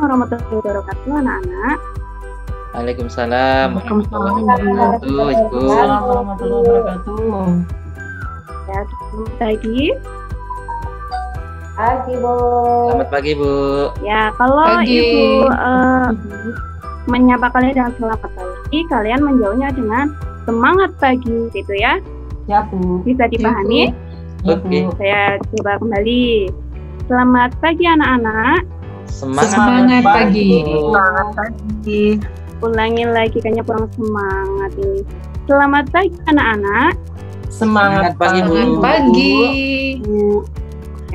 warahmatullahi wabarakatuh, anak-anak. Waalaikumsalam warahmatullahi wabarakatuh, Ibu. Waalaikumsalam warahmatullahi wabarakatuh. Ya, selamat pagi. Pagi, Bu. Selamat pagi, Bu. Ya, kalau Pagi. Ibu menyapa kalian dengan selamat pagi, kalian menjawabnya dengan semangat pagi, gitu ya. Ya, Bu. Bisa dipahami? Ya, Oke. Bu. Saya coba kembali. Selamat pagi anak-anak. Semangat pagi. Bu. Selamat pagi. Ulangi lagi, kayaknya kurang semangat ini. Selamat pagi anak-anak. Semangat pagi, Bu. Selamat pagi. Bu.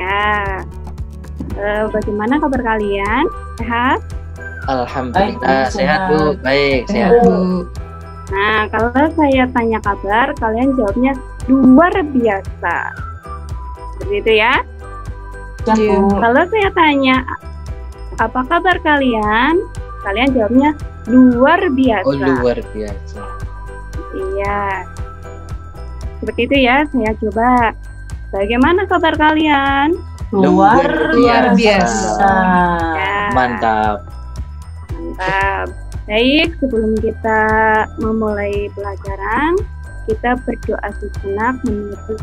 Ya, bagaimana kabar kalian? Sehat? Alhamdulillah Baik, sehat, Bu. Baik, sehat. Bu. Nah, kalau saya tanya kabar, kalian jawabnya luar biasa. Seperti itu ya. Ya, Iya. Bu. Kalau saya tanya apa kabar kalian, kalian jawabnya luar biasa. Oh, luar biasa. Iya. Seperti itu ya, saya coba. Bagaimana kabar kalian? Luar biasa. Ya, Mantap. mantap. Baik, sebelum kita memulai pelajaran, kita berdoa sejenak menurut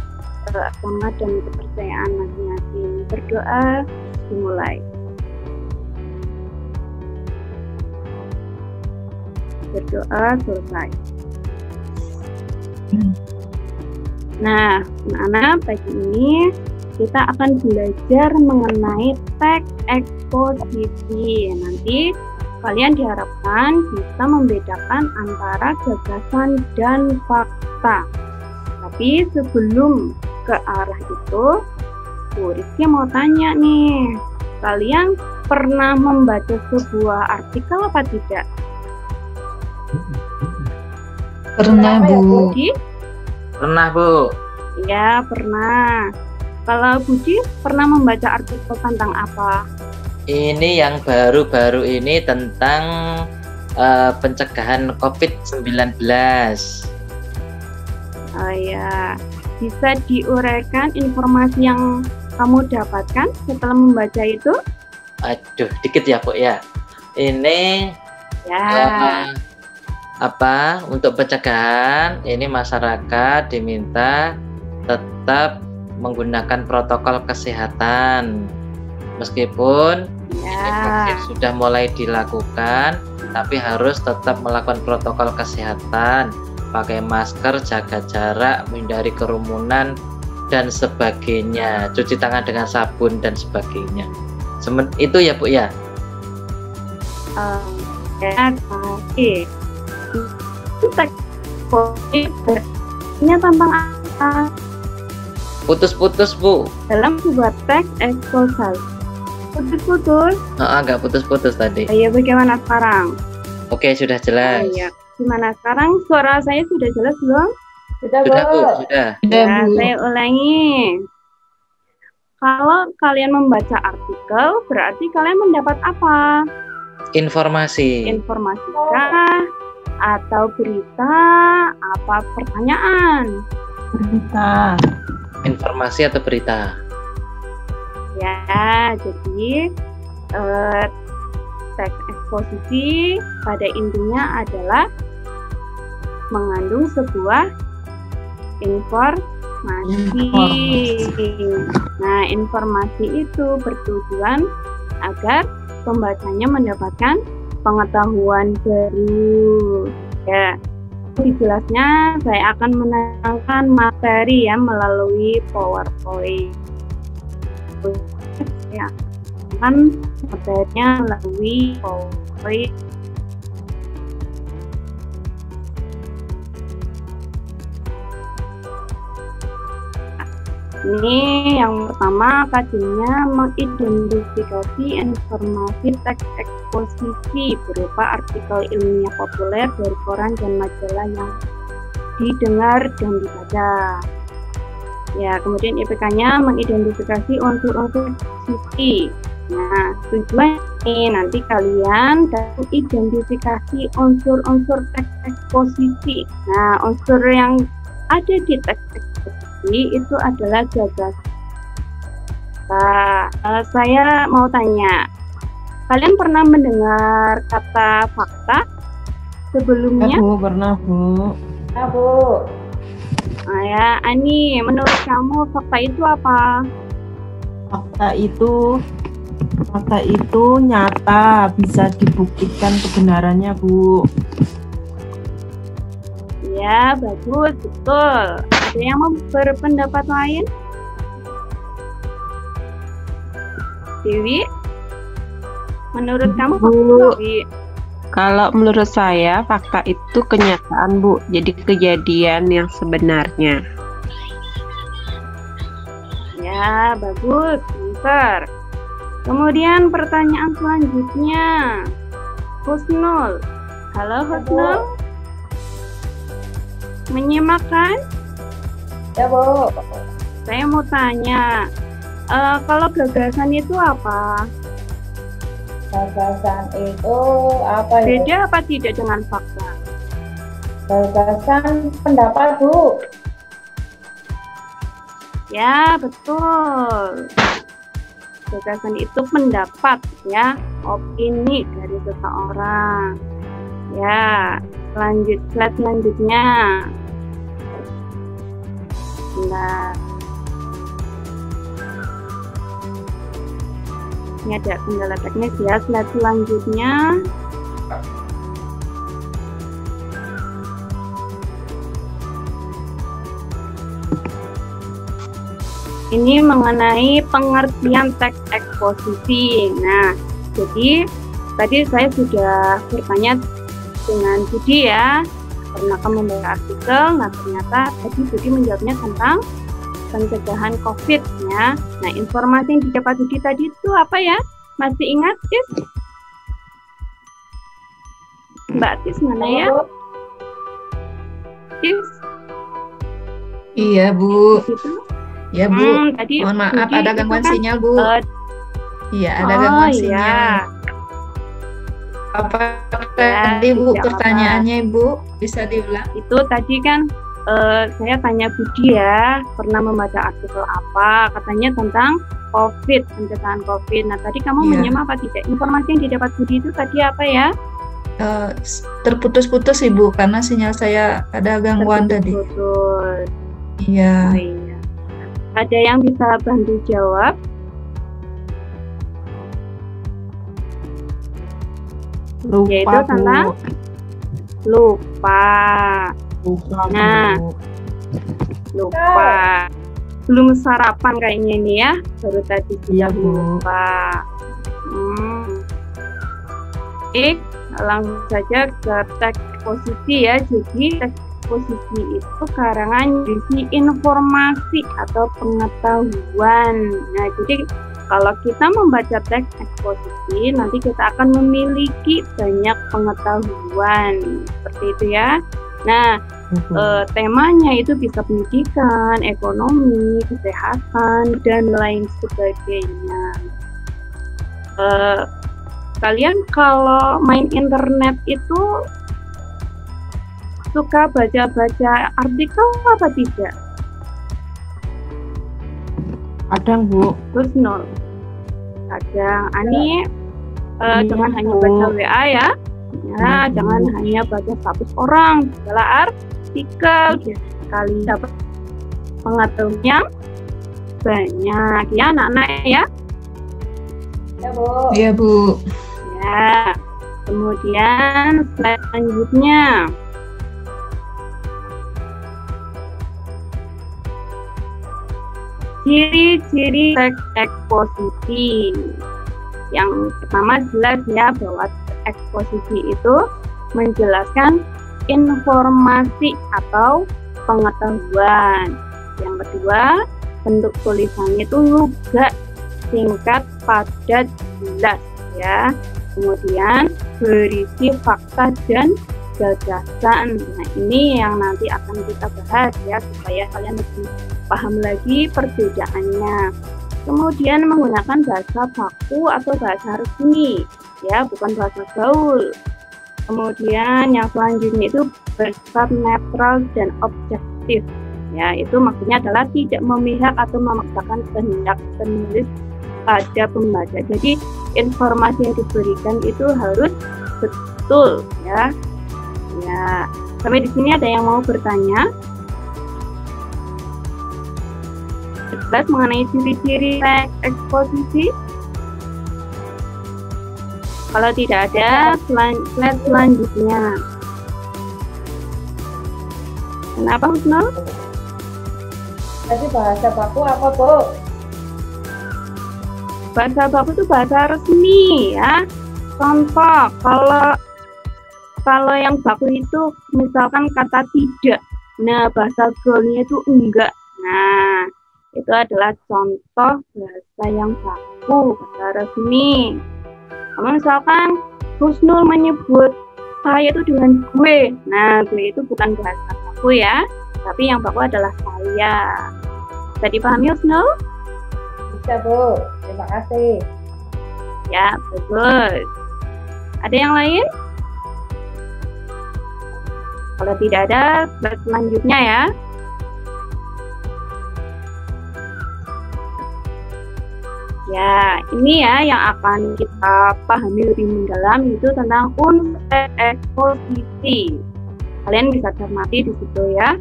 agama dan kepercayaan masing-masing. Berdoa dimulai. Berdoa selesai. Nah, anak-anak, pagi ini kita akan belajar mengenai teks eksposisi. Nanti kalian diharapkan bisa membedakan antara gagasan dan fakta. Tapi sebelum ke arah itu, Bu Rizky mau tanya nih, kalian pernah membaca sebuah artikel apa tidak? Pernah, Bu. Budi? Pernah, Bu. Ya, pernah. Kalau Budi pernah membaca artikel tentang apa? Ini yang baru-baru ini tentang pencegahan COVID-19. Oh ya, bisa diuraikan informasi yang kamu dapatkan setelah membaca itu? Aduh, dikit ya, Bu ya. Ini Ya, untuk pencegahan ini masyarakat diminta tetap menggunakan protokol kesehatan meskipun ini vaksin ya, sudah mulai dilakukan, tapi harus tetap melakukan protokol kesehatan, pakai masker, jaga jarak, menghindari kerumunan dan sebagainya, cuci tangan dengan sabun dan sebagainya. Itu ya, Bu ya. ya, oke. Itu teks eksposisinya tentang apa? Putus-putus, Bu. Dalam sebuah teks eksposisi. Putus-putus. Nggak putus-putus tadi. Ayo, bagaimana sekarang? Oke, sudah jelas. Ya, gimana sekarang? Suara saya sudah jelas belum? Sudah, Sudah, Bu, Bu. sudah. Sudah, Ya, Bu. saya ulangi. Kalau kalian membaca artikel, berarti kalian mendapat apa? Informasi. Informasi kah? Atau berita? Apa pertanyaan? Berita. Informasi atau berita? Ya, jadi teks eksposisi pada intinya adalah mengandung sebuah informasi. Nah, informasi itu bertujuan agar pembacanya mendapatkan pengetahuan baru. Ya, lebih jelasnya saya akan menerangkan materi ya melalui PowerPoint. Ya, akan materinya melalui PowerPoint. Ini yang pertama, kajiannya mengidentifikasi informasi teks eksposisi berupa artikel ilmiah populer dari koran dan majalah yang didengar dan dibaca. Ya, kemudian IPK-nya mengidentifikasi unsur-unsur eksposisi. Nah, tujuan ini nanti kalian dapat identifikasi unsur-unsur teks eksposisi. Nah, unsur yang ada di teks eksposisi itu adalah gagasan. Nah, saya mau tanya, Kalian pernah mendengar kata fakta sebelumnya? Bu, pernah Bu. Nah, Bu. Nah, ya, Ani, menurut kamu fakta itu apa? Fakta itu nyata, bisa dibuktikan kebenarannya Bu. Ya, bagus, betul. Ada yang mau berpendapat lain? Dewi? Menurut kamu fakta Bu, Dewi? kalau menurut saya fakta itu kenyataan, Bu. Jadi kejadian yang sebenarnya. Ya, bagus, pintar. Kemudian pertanyaan selanjutnya. Husnul. Halo Husnul. Menyimak kan? Ya, Bu. Saya mau tanya, kalau gagasan itu apa? Gagasan itu apa ya? Beda apa tidak dengan fakta? Gagasan pendapat, Bu. Ya, betul. Gagasan itu pendapat, ya, opini dari seseorang. Ya, slide selanjutnya. Nah, ini ada kendala teknis ya. Slide selanjutnya. Ini mengenai pengertian teks eksposisi. Nah, jadi tadi saya sudah bertanya dengan Budi ya, pernah kamu membaca artikel. Nah, ternyata tadi Budi menjawabnya tentang pencegahan COVID ya. Nah, informasi yang didapat Budi tadi itu apa ya? Masih ingat, Tis? Mbak Tis mana ya? Tis? Iya, Bu. Di situ? Ya, Bu. Tadi Mohon maaf, Budi ada itu gangguan kan, sinyal, Bu. Iya, ada oh, gangguan iya. sinyal. Apa Ya, tadi, Bu, tidak pertanyaannya, Ibu? Bisa diulang? Itu tadi kan saya tanya Budi ya, pernah membaca artikel apa? Katanya tentang COVID, pencegahan COVID. Nah, tadi kamu Iya. menyimak apa tidak? Informasi yang didapat Budi itu tadi apa ya? Terputus-putus, Ibu, karena sinyal saya ada gangguan tadi. Betul. Iya. Oh, iya. Ada yang bisa bantu jawab? Lupa Yaitu Bu. tentang lupa. Lupa Nah. Bu. Lupa. Belum sarapan kayaknya ini ya, baru tadi Iya, sudah Bu. lupa. Langsung saja ke teks posisi ya. Jadi teks posisi itu karangan berisi informasi atau pengetahuan. Nah, jadi kalau kita membaca teks eksposisi, nanti kita akan memiliki banyak pengetahuan. Seperti itu ya. Nah, temanya itu bisa pendidikan, ekonomi, kesehatan, dan lain sebagainya. Kalian kalau main internet itu suka baca-baca artikel apa tidak? Kadang Bu. Terus nol. Kadang Ani Iya, jangan hanya Bu. baca WA ya. Ya, Iya, Bu. jangan hanya baca status orang, segala artikel. Biar sekali dapat pengetahuan yang banyak ya anak-anak ya. Ya, Bu. Iya, Bu. Ya. Kemudian slide selanjutnya. Ciri-ciri teks eksposisi. Yang pertama jelas ya bahwa eksposisi itu menjelaskan informasi atau pengetahuan. Yang kedua, bentuk tulisannya itu lugas, singkat, padat, jelas ya. Kemudian berisi fakta dan gagasan. Nah, ini yang nanti akan kita bahas ya supaya kalian lebih paham lagi perbedaannya. Kemudian menggunakan bahasa baku atau bahasa resmi ya, bukan bahasa gaul. Kemudian yang selanjutnya itu bersifat netral dan objektif ya, itu maksudnya adalah tidak memihak atau memaksakan kehendak penulis pada pembaca. Jadi informasi yang diberikan itu harus betul ya. Ya, sampai di sini ada yang mau bertanya? Jelas mengenai ciri-ciri teks eksposisi? Kalau tidak ada, slide selanjutnya. Kenapa, Husnul? Tadi bahasa baku apa, Bu? Bahasa baku itu bahasa resmi ya. Contoh, kalau yang baku itu misalkan kata tidak. Nah, bahasa gaulnya itu enggak. Nah, itu adalah contoh bahasa yang baku, bahasa resmi. Kalau misalkan Husnul menyebut saya itu dengan gue. Nah, gue itu bukan bahasa baku ya, tapi yang baku adalah saya. Bisa dipahami, Husnul? Bisa, Bu. Terima kasih. Ya, bagus. Ada yang lain? Kalau tidak ada, slide selanjutnya ya. Ya, ini ya yang akan kita pahami lebih mendalam, yaitu tentang unsur eksposisi. Kalian bisa cermati di situ ya.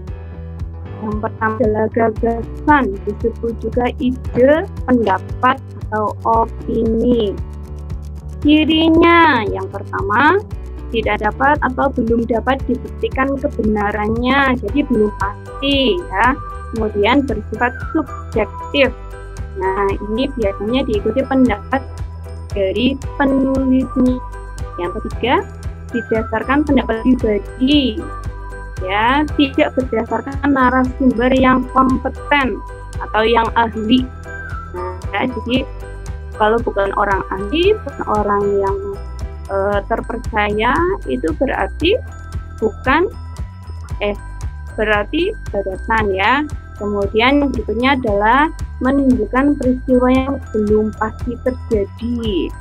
Yang pertama adalah gagasan, disebut juga ide, pendapat, atau opini. Cirinya yang pertama, tidak dapat atau belum dapat dibuktikan kebenarannya, jadi belum pasti ya. Kemudian bersifat subjektif. Nah, ini biasanya diikuti pendapat dari penulisnya. Yang ketiga, didasarkan pendapat pribadi. Ya, tidak berdasarkan narasumber yang kompeten atau yang ahli. Nah, jadi kalau bukan orang ahli, bukan orang yang terpercaya, itu berarti berarti gagasan ya. Kemudian yang berikutnya adalah menunjukkan peristiwa yang belum pasti terjadi.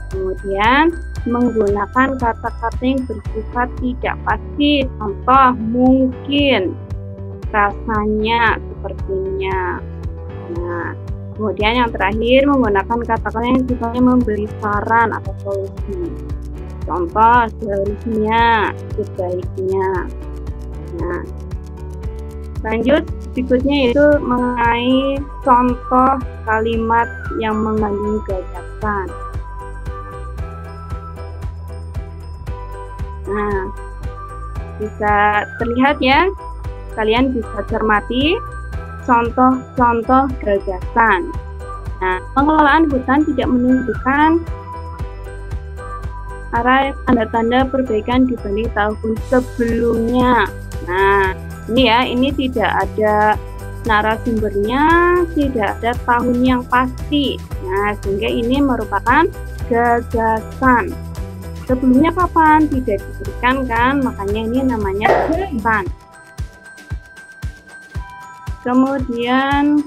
Kemudian menggunakan kata-kata yang bersifat tidak pasti, contoh mungkin, rasanya, sepertinya. Nah, kemudian yang terakhir menggunakan kata-kata yang sifatnya memberi saran atau solusi, contoh seharusnya, sebaiknya. Nah, lanjut berikutnya itu mengenai contoh kalimat yang mengandung gagasan. Nah, bisa terlihat ya, kalian bisa cermati contoh-contoh gagasan. Nah, pengelolaan hutan tidak menunjukkan arah tanda-tanda perbaikan dibanding tahun sebelumnya. Nah, ini ya, ini tidak ada narasumbernya, tidak ada tahun yang pasti. Nah, sehingga ini merupakan gagasan. Sebelumnya kapan? Tidak diberikan kan, makanya ini namanya gagasan. Kemudian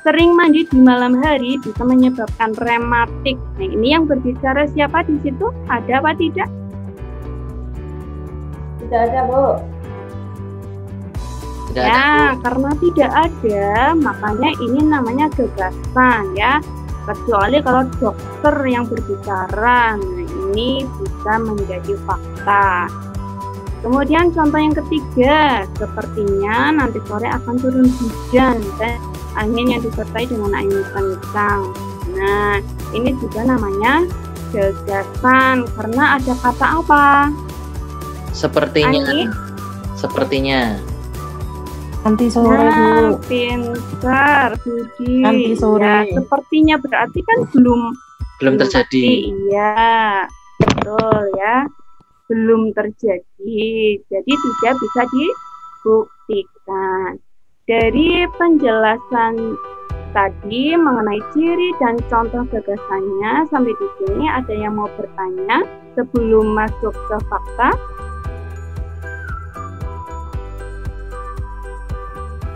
sering mandi di malam hari bisa menyebabkan rematik. Nah, ini yang berbicara siapa di situ? Ada apa tidak? Tidak ada, Bu. Tidak Ya, ada. karena tidak ada, makanya ini namanya gagasan ya. Kecuali kalau dokter yang berbicara, nah ini bisa menjadi fakta. Kemudian contoh yang ketiga, sepertinya nanti sore akan turun hujan dan angin yang disertai dengan angin kencang. Nah, ini juga namanya gagasan karena ada kata apa? Sepertinya. Angin. Sepertinya. Nanti sore, Nah, Bu. pintar, Budi. Nanti sore. Ya, sepertinya berarti kan belum Terjadi. pasti. Iya, betul ya. Belum terjadi. Jadi tidak bisa dibuktikan. Dari penjelasan tadi mengenai ciri dan contoh gagasannya, sampai di sini ada yang mau bertanya sebelum masuk ke fakta?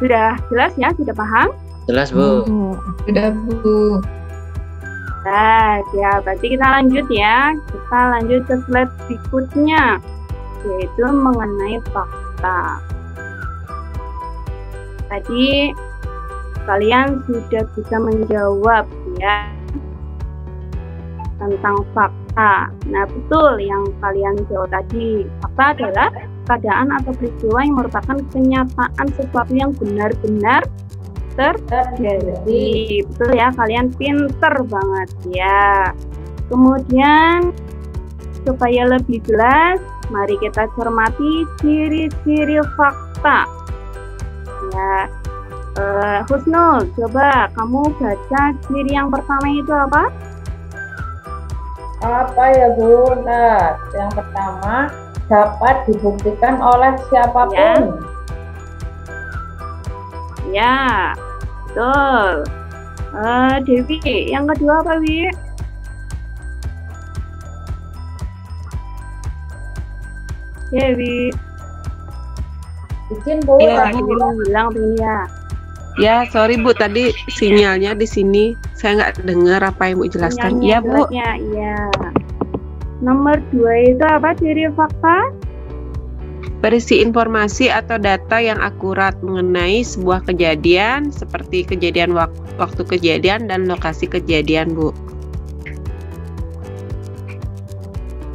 Sudah jelas ya? Sudah paham? Jelas, Bu. Sudah, Bu. Nah, ya berarti kita lanjut ya. Kita lanjut ke slide berikutnya, yaitu mengenai fakta. Tadi kalian sudah bisa menjawab ya. tentang fakta. Nah, betul yang kalian jawab tadi. Fakta adalah keadaan atau peristiwa yang merupakan kenyataan sesuatu yang benar-benar terjadi. Betul ya, kalian pinter banget ya. Kemudian supaya lebih jelas, mari kita cermati ciri-ciri fakta. Ya, Husnul, coba kamu baca ciri yang pertama itu apa? Apa ya Bu? Nah, yang pertama dapat dibuktikan oleh siapapun. Ya, betul. Devi, yang kedua apa, Wi? Devi. Izin Bu, Iya, tadi bilang ini ya. Ya, sorry Bu, tadi sinyalnya di sini saya nggak dengar apa yang Bu jelaskan. Iya Bu. Iya. Nomor 2 itu apa ciri fakta? Berisi informasi atau data yang akurat mengenai sebuah kejadian seperti kejadian waktu kejadian dan lokasi kejadian, Bu.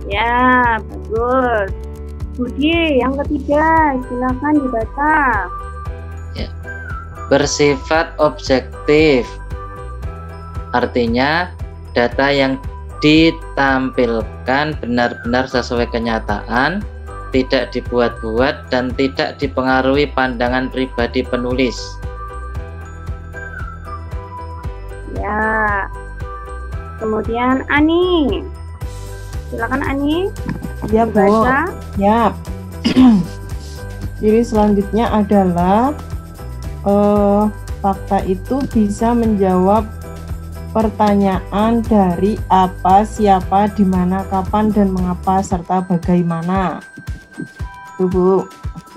Ya, bagus. Budi, yang ketiga, silakan dibaca. Bersifat objektif, artinya data yang ditampilkan benar-benar sesuai kenyataan, tidak dibuat-buat dan tidak dipengaruhi pandangan pribadi penulis. Ya. Kemudian Ani, silakan Ani. Ya Bu, Baca. ya. Ciri selanjutnya adalah fakta itu bisa menjawab pertanyaan dari apa, siapa, di mana, kapan, dan mengapa, serta bagaimana. Itu Bu.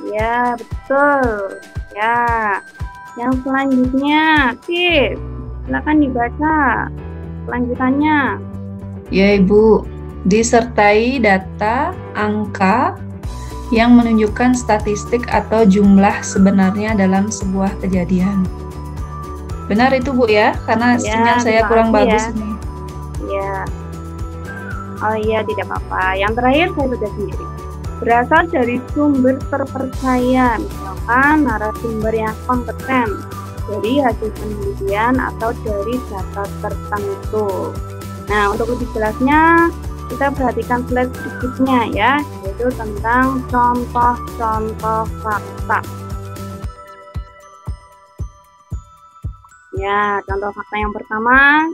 Ya, betul. Ya. Yang selanjutnya, Tif, silakan dibaca kelanjutannya. Ya Ibu, disertai data, angka yang menunjukkan statistik atau jumlah sebenarnya dalam sebuah kejadian. Benar itu Bu ya, karena Ya, sinyal saya kurang makasih bagus ya. nih. Ya. Oh iya, tidak apa-apa. Yang terakhir saya baca sendiri. Berasal dari sumber terpercaya, misalkan narasumber yang kompeten, dari hasil penelitian atau dari data tertentu. Nah, untuk lebih jelasnya, kita perhatikan slide berikutnya ya, yaitu tentang contoh-contoh fakta. Ya, contoh fakta yang pertama,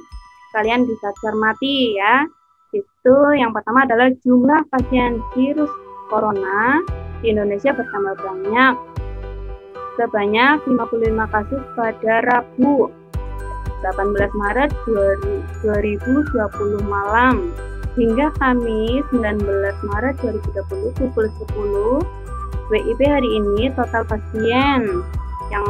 kalian bisa cermati ya. Itu yang pertama adalah jumlah pasien virus corona di Indonesia bertambah banyak. Sebanyak 55 kasus pada Rabu 18 Maret 2020 malam hingga Kamis 19 Maret 2020 pukul 10 WIB hari ini total pasien yang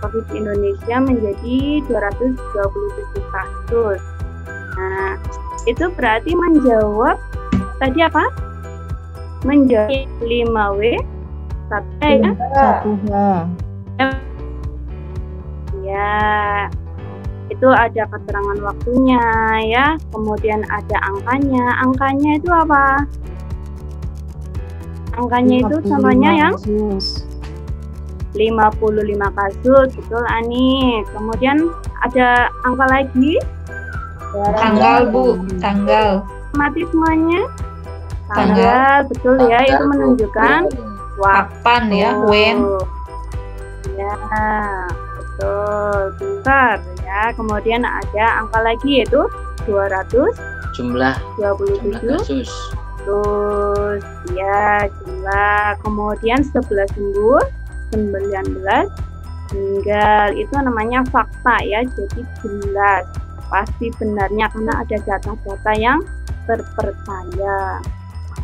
COVID di Indonesia menjadi 227 kasus. Nah, itu berarti menjawab tadi apa? Menjawab 5W 1 ya? 1H. Ya, itu ada keterangan waktunya ya, kemudian ada angkanya. Angkanya itu apa? Angkanya itu contohnya yang 55 kasus, betul Ani. Kemudian ada angka lagi. Tanggal Bu, tanggal. Mati semuanya. Tanggal. Betul ya, itu menunjukkan waktu. Kapan ya, when. Ya, betul. Bentar ya. Kemudian ada angka lagi yaitu 227 Jumlah kasus. terus ya jumlah, kemudian 11 sembuh, 19 meninggal. Itu namanya fakta ya, jadi jelas pasti benarnya karena ada data-data yang terpercaya.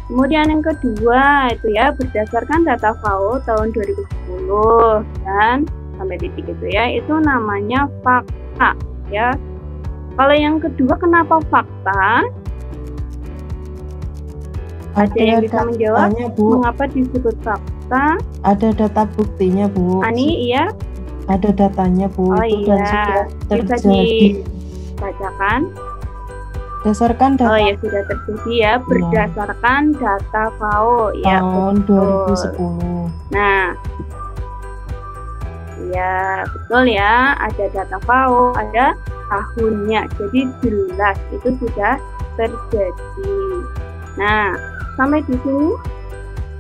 Kemudian yang kedua itu ya, berdasarkan data FAO tahun 2010 dan sampai titik itu ya, itu namanya fakta ya. Kalau yang kedua kenapa fakta? Ada yang bisa menjawab datanya, Bu. mengapa disebut fakta? Ada data buktinya Bu. Ani, iya? Ada datanya Bu. Oh Itu dan iya, sudah bisa terjadi dibacakan. Berdasarkan data Oh ya, sudah tersedia berdasarkan data FAO ya. tahun betul. 2010. Nah, ya betul ya, ada data FAO, ada tahunnya, jadi jelas itu sudah terjadi. Nah, sampai di sini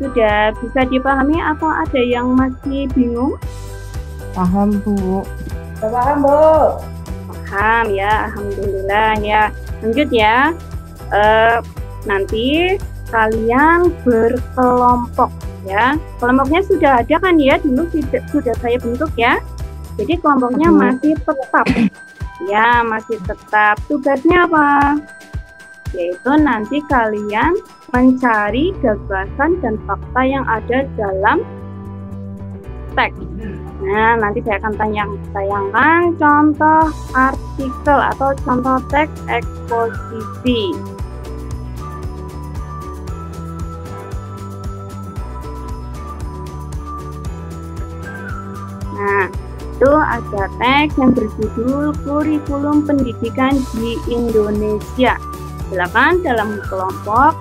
sudah bisa dipahami atau ada yang masih bingung? Paham, Bu. Sudah paham, Bu? Paham ya, alhamdulillah ya. Lanjut ya. Nanti kalian berkelompok ya. Kelompoknya sudah ada kan ya, dulu sudah saya bentuk ya. Jadi kelompoknya masih tetap. Ya, masih tetap. Tugasnya apa? Yaitu nanti kalian mencari gagasan dan fakta yang ada dalam teks. Nah, nanti saya akan tayangkan contoh artikel atau contoh teks eksposisi. Nah, itu ada teks yang berjudul Kurikulum Pendidikan di Indonesia. Silakan dalam kelompok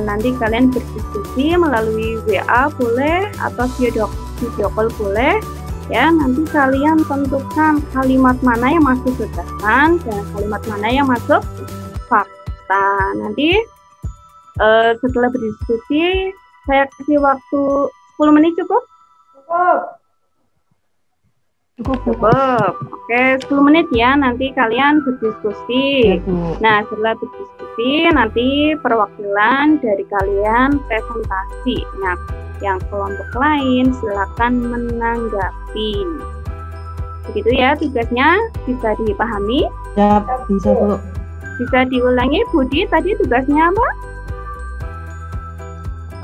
nanti kalian berdiskusi melalui WA boleh atau video call boleh ya. Nanti kalian tentukan kalimat mana yang masuk gagasan dan kalimat mana yang masuk fakta. Nanti setelah berdiskusi saya kasih waktu 10 menit cukup? Cukup. Oke, 10 menit ya, nanti kalian berdiskusi. Nah, setelah berdiskusi, nanti perwakilan dari kalian presentasi. Nah, yang kelompok lain silakan menanggapi. Begitu ya tugasnya, bisa dipahami? Ya, bisa, Bu. Bisa diulangi, Budi, tadi tugasnya apa?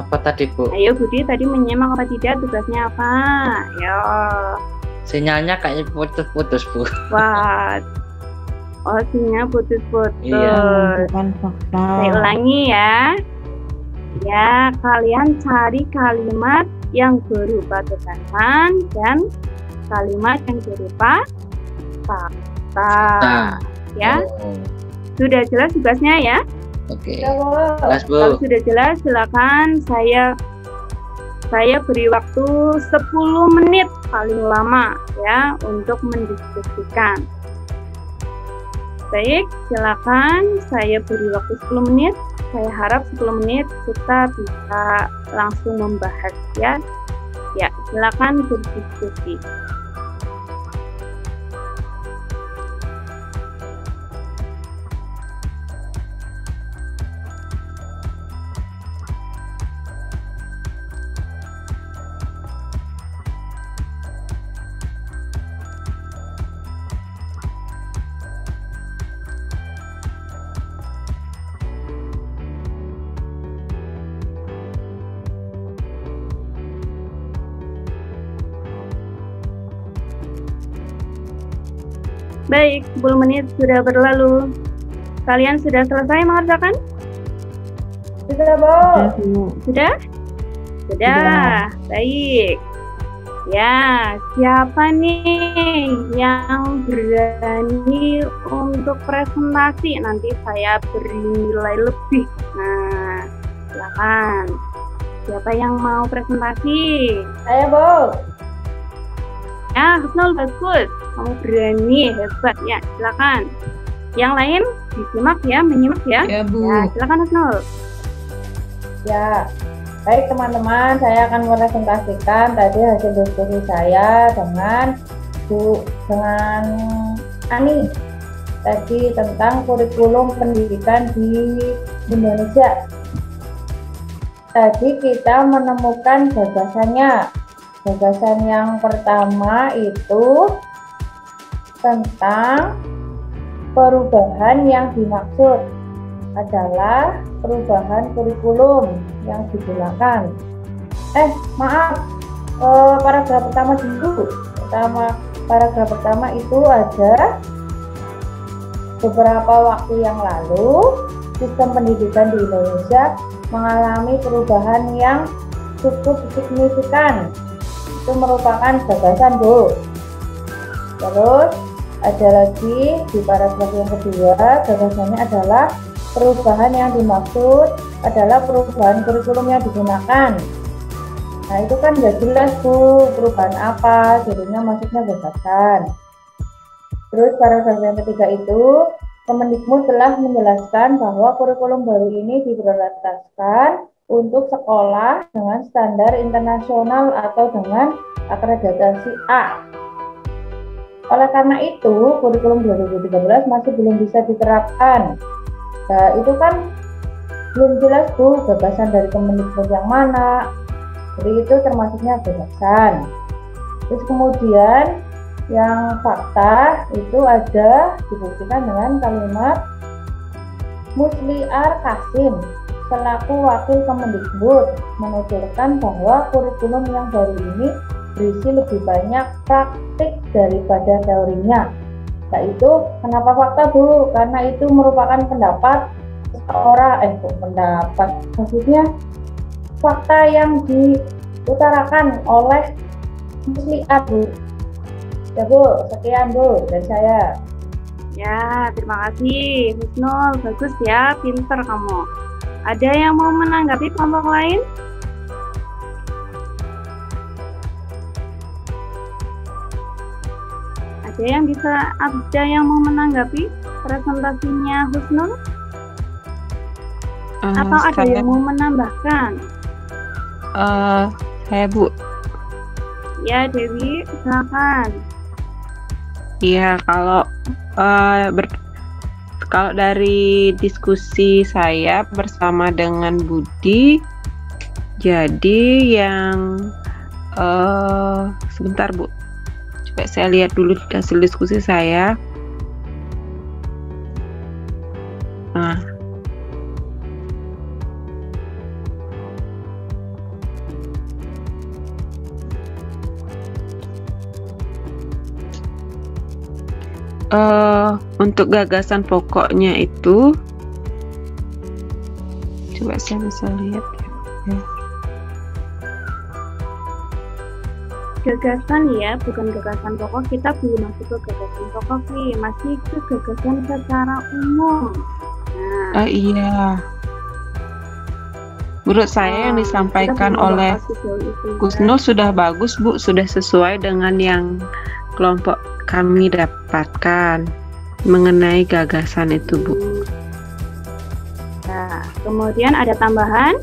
Apa tadi, Bu? Ayo, Budi, tadi menyimak apa tidak, tugasnya apa? Ayo. Sinyalnya kayaknya putus-putus, Bu. Wah, oh sinyal putus-putus. Iya. Bukan fakta. Saya ulangi ya. Ya, kalian cari kalimat yang berupa gagasan dan kalimat yang berupa fakta. Nah. Ya, Oh. sudah jelas tugasnya ya? Oke. Ya, Bu. Jelas, Bu. Kalau sudah jelas, silakan saya beri waktu 10 menit paling lama ya untuk mendiskusikan. Baik, silakan saya beri waktu 10 menit. Saya harap 10 menit kita bisa langsung membahas ya. Ya, silakan berdiskusi. Baik, 10 menit sudah berlalu. Kalian sudah selesai mengerjakan? Sudah, Bu. Ya, Bu. Sudah? Sudah. Baik. Ya, siapa nih yang berani untuk presentasi? Nanti saya beri nilai lebih. Nah, silakan. Siapa yang mau presentasi? Saya, Bu. Ya, Husnul, bagus. Kamu berani, hebat. Ya, silakan. Yang lain disimak ya, menyimak ya. Ya, Bu. Ya, silakan Husnul. Ya, baik teman-teman, saya akan mepresentasikan tadi hasil diskusi saya dengan Ani tadi tentang kurikulum pendidikan di Indonesia. Tadi kita menemukan gagasannya. Gagasan yang pertama itu tentang perubahan yang dimaksud adalah perubahan kurikulum yang digunakan. Paragraf pertama dulu. Paragraf pertama itu ada beberapa waktu yang lalu sistem pendidikan di Indonesia mengalami perubahan yang cukup signifikan. Itu merupakan gagasan, Bu. Terus Ada lagi di paragraf yang kedua, gagasannya adalah perubahan yang dimaksud adalah perubahan kurikulum yang digunakan. Nah, itu kan nggak jelas Bu, perubahan apa, jadinya maksudnya gagasan. Terus paragraf yang ketiga itu, Kemendikbud telah menjelaskan bahwa kurikulum baru ini diprioritaskan untuk sekolah dengan standar internasional atau dengan akreditasi A. Oleh karena itu, kurikulum 2013 masih belum bisa diterapkan. Nah, itu kan belum jelas tuh gagasan dari Kemendikbud yang mana. Jadi itu termasuknya gagasan. Terus kemudian yang fakta itu ada dibuktikan dengan kalimat Musliar Kasim selaku wakil Kemendikbud menuturkan bahwa kurikulum yang baru ini berisi lebih banyak praktik daripada teorinya. Nah itu kenapa fakta Bu? Karena itu merupakan pendapat maksudnya fakta yang diutarakan oleh Musliar Bu. Ya Bu, sekian Bu dari saya. Ya, terima kasih Husnul, bagus ya, pinter kamu. Ada yang mau menanggapi kelompok lain? Ada yang mau menanggapi presentasinya Husnul? Atau ada yang mau menambahkan? Saya Bu. Ya Dewi, silakan. Iya, kalau dari diskusi saya bersama dengan Budi, jadi yang sebentar Bu, coba saya lihat dulu hasil diskusi saya. Nah, untuk gagasan pokoknya itu, coba saya bisa lihat ya. Gagasan ya, bukan gagasan pokok. Kita belum masuk ke gagasan pokok nih, masih ke gagasan secara umum. Nah, Iya. Menurut saya yang disampaikan oleh Husnul sudah bagus Bu, sudah sesuai dengan yang kelompok kami dapatkan mengenai gagasan itu Bu. Nah, kemudian ada tambahan.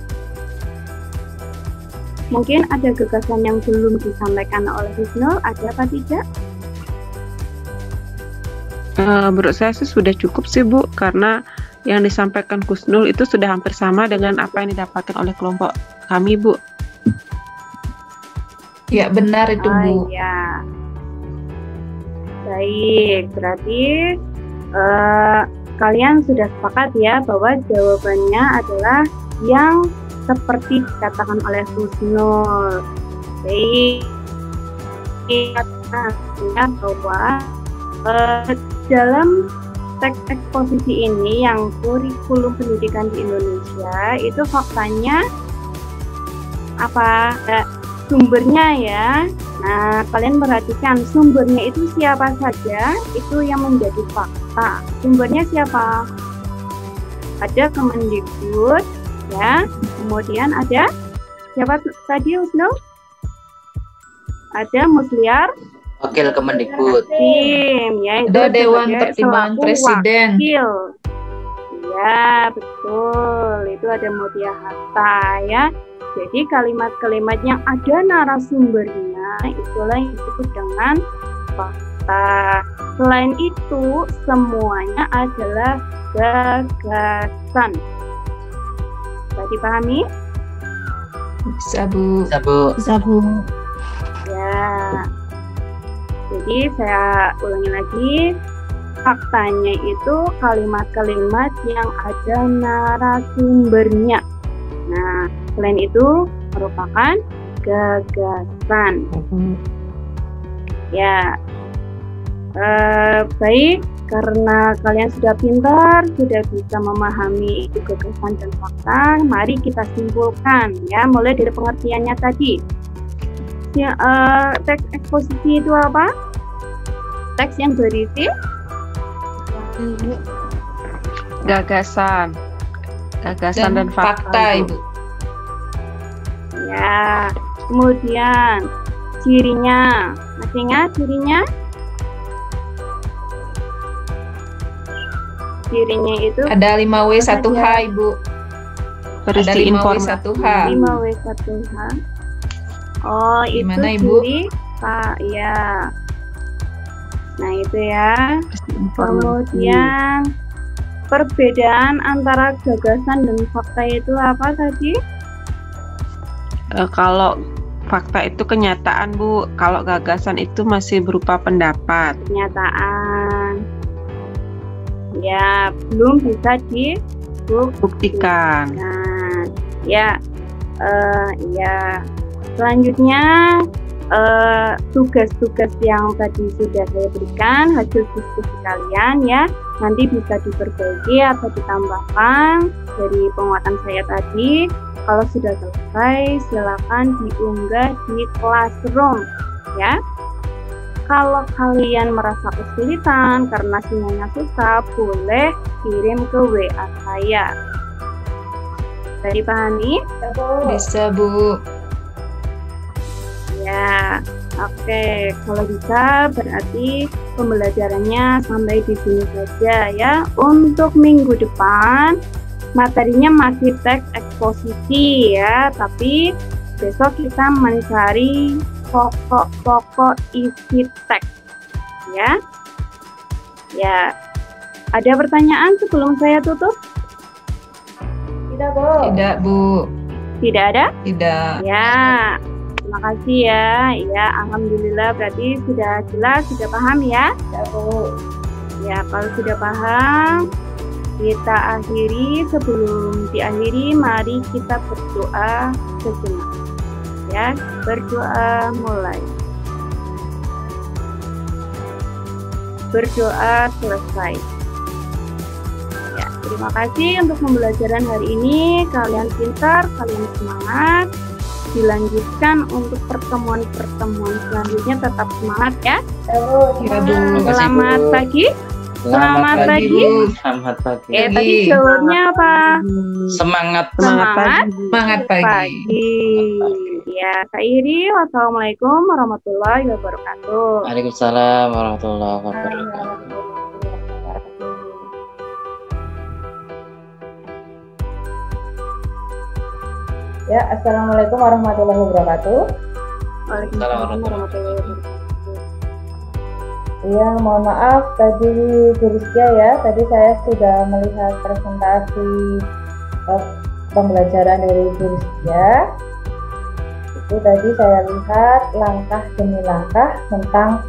Mungkin ada gagasan yang belum disampaikan oleh Husnul, ada apa tidak? Menurut saya sih sudah cukup sih Bu, karena yang disampaikan Husnul itu sudah hampir sama dengan apa yang didapatkan oleh kelompok kami Bu. Ya benar itu Bu. Iya. Baik, berarti kalian sudah sepakat ya bahwa jawabannya adalah yang seperti dikatakan oleh Husnul. Baik, artinya bahwa dalam teks eksposisi ini yang kurikulum pendidikan di Indonesia itu faktanya apa? Sumbernya ya. Nah, kalian perhatikan sumbernya itu siapa saja, itu yang menjadi fakta. Sumbernya siapa? Ada Kemendikbud, ya. Kemudian ada siapa tadi Husnul? Ada Musliar, Wakil Kemendikbud. ya, itu Ada Dewan sebagai Pertimbangan selaku Presiden. wakil. Ya, betul. Itu ada Mutia Hatta ya. Jadi kalimat-kalimat yang ada narasumbernya itulah yang disebut dengan fakta. Selain itu, semuanya adalah gagasan. Bisa dipahami? Bisa Bu. Bisa Bu. Ya. Jadi saya ulangi lagi. Faktanya itu kalimat-kalimat yang ada narasumbernya. Nah, selain itu merupakan gagasan. Ya, baik, karena kalian sudah pintar, sudah bisa memahami itu gagasan dan fakta. Mari kita simpulkan, ya, mulai dari pengertiannya tadi. Ya, teks eksposisi itu apa? Teks yang berisi Gagasan dan fakta, Ibu. ya. Kemudian cirinya, masih ingat cirinya? Cirinya itu Ada 5W1H, Ibu. Ada berisi informasi. 5W1H. 5W1H. Oh, itu Gimana, Ibu? ciri Pak, ya. Nah, itu ya. Kemudian perbedaan antara gagasan dan fakta itu apa tadi? Kalau fakta itu kenyataan, Bu. Kalau gagasan itu masih berupa pendapat. Kenyataan. Ya, belum bisa dibuktikan. Buktikan. Ya, ya. Selanjutnya tugas-tugas yang tadi sudah saya berikan, hasil diskusi kalian ya, nanti bisa diperbaiki atau ditambahkan dari penguatan saya tadi. Kalau sudah selesai, silakan diunggah di Classroom ya. Kalau kalian merasa kesulitan karena sinyalnya susah, boleh kirim ke WA saya. Bisa dipahami? Bisa, Bu. Ya, oke. Kalau bisa, berarti pembelajarannya sampai di sini saja ya. Untuk minggu depan, materinya masih teks eksposisi ya, tapi besok kita mencari pokok-pokok isi teks ya. Ya, ada pertanyaan sebelum saya tutup? Tidak, Bu. Tidak, Bu. Tidak ada? Tidak. Ya, terima kasih ya. Ya, alhamdulillah berarti sudah jelas, sudah paham ya. Ya, Bu. Ya, kalau sudah paham, kita akhiri. Sebelum diakhiri, mari kita berdoa sejenak. Ya, berdoa mulai. Berdoa selesai. Ya, terima kasih untuk pembelajaran hari ini. Kalian pintar, kalian semangat. Dilanjutkan untuk pertemuan-pertemuan selanjutnya, tetap semangat ya. Ya, Bu. Ya, Bu. Terima kasih, Selamat Bu. pagi. Selamat pagi. Bu. Selamat pagi. Tadi jawabnya apa? Semangat. Semangat. Semangat pagi. Ya, Kak Iri, wassalamualaikum warahmatullahi wabarakatuh. Waalaikumsalam warahmatullahi wabarakatuh. Ya, assalamualaikum warahmatullahi wabarakatuh. Waalaikumsalam warahmatullahi wabarakatuh. Iya, mohon maaf tadi Bu Rizkia ya. Tadi saya sudah melihat presentasi pembelajaran dari Bu Rizkia. Itu tadi saya lihat langkah demi langkah tentang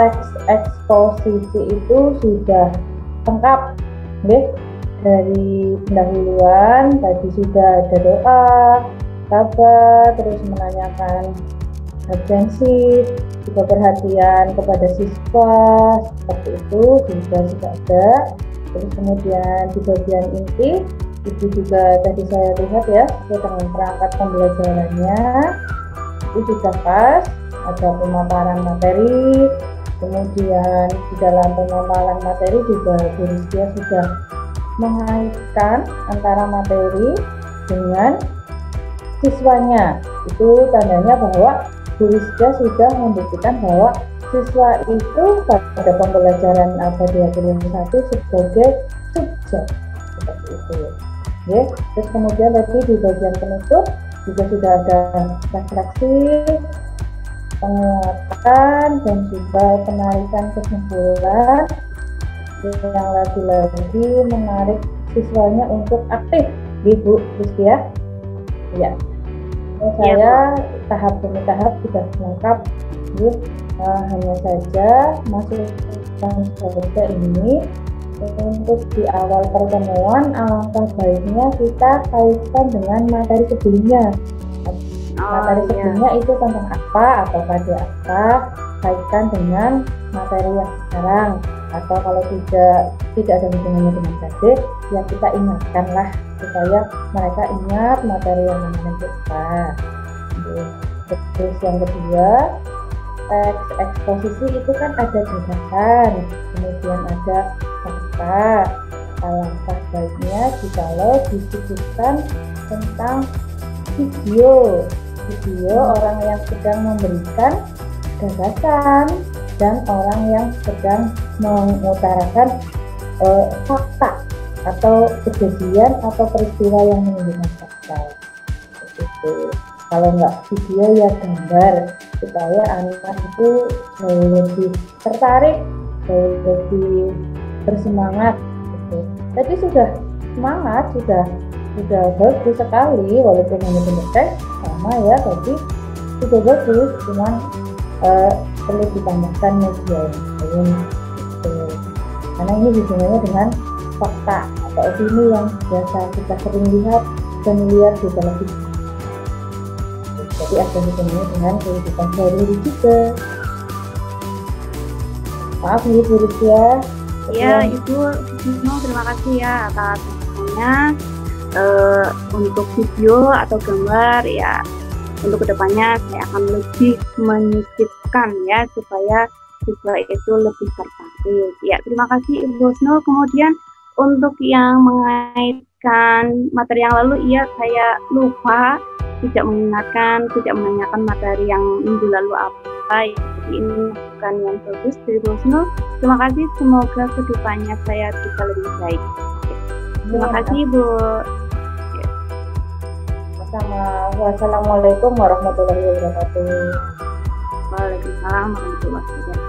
teks eksposisi itu sudah lengkap. Dari pendahuluan tadi sudah ada doa, kabar, terus menanyakan absensi, juga perhatian kepada siswa, seperti itu juga sudah ada. Terus kemudian di bagian inti itu juga tadi saya lihat ya, sesuai dengan perangkat pembelajarannya itu sudah pas, ada pemaparan materi, kemudian di dalam pemaparan materi juga Bu Rizkia sudah mengaitkan antara materi dengan siswanya. Itu tandanya bahwa Bu Rizkia sudah membuktikan bahwa siswa itu pada pembelajaran abadi 21 sebagai subjek, seperti itu. Oke. Terus kemudian tadi di bagian penutup juga sudah ada refleksi, penguatan, dan juga penarikan kesimpulan yang lagi-lagi menarik siswanya untuk aktif, Bu Rizkia. Ya. Saya tahap demi tahap sudah lengkap. Hanya saja masukkan saja ini untuk di awal pertemuan, alangkah baiknya kita kaitkan dengan materi sebelumnya. Materi sebelumnya itu tentang apa atau pada apa, kaitkan dengan materi yang sekarang. Atau kalau tidak ada hubungannya dengan KD, ya kita ingatkanlah supaya mereka ingat materi yang kemarin kita. Terus yang kedua, teks eksposisi itu kan ada gagasan, kemudian ada fakta. Alangkah baiknya jikalau disebutkan tentang video orang yang sedang memberikan gagasan dan orang yang sedang mengutarakan fakta atau kejadian atau peristiwa yang menunjukkan fakta. Begitu. Kalau nggak video ya gambar, supaya anak itu lebih tertarik, lebih bersemangat. Gitu. Tapi sudah semangat, sudah bagus sekali, walaupun hanya bentuk teks sama ya, tapi sudah bagus, cuman perlu ditambahkan media yang lain. Gitu. Karena ini hubungannya dengan fakta atau opini yang biasa kita sering lihat dan lihat di televisi. Jadi ada hubungannya dengan kehidupan sehari-hari juga. Maaf nih Bu Rizya. Ya, Ibu terima kasih ya atas masukannya. Untuk video atau gambar ya, untuk kedepannya saya akan lebih menyisipkan ya, supaya siswa itu lebih tertarik. Ya, terima kasih Ibu Husnul. Kemudian untuk yang mengaitkan materi yang lalu, iya saya lupa tidak menanyakan materi yang minggu lalu apa. Jadi ini bukan yang bagus dari Ibu Husnul. Terima kasih, semoga kedepannya saya bisa lebih baik. Terima kasih Ibu. Wassalamualaikum warahmatullahi wabarakatuh. Waalaikumsalam warahmatullahi wabarakatuh.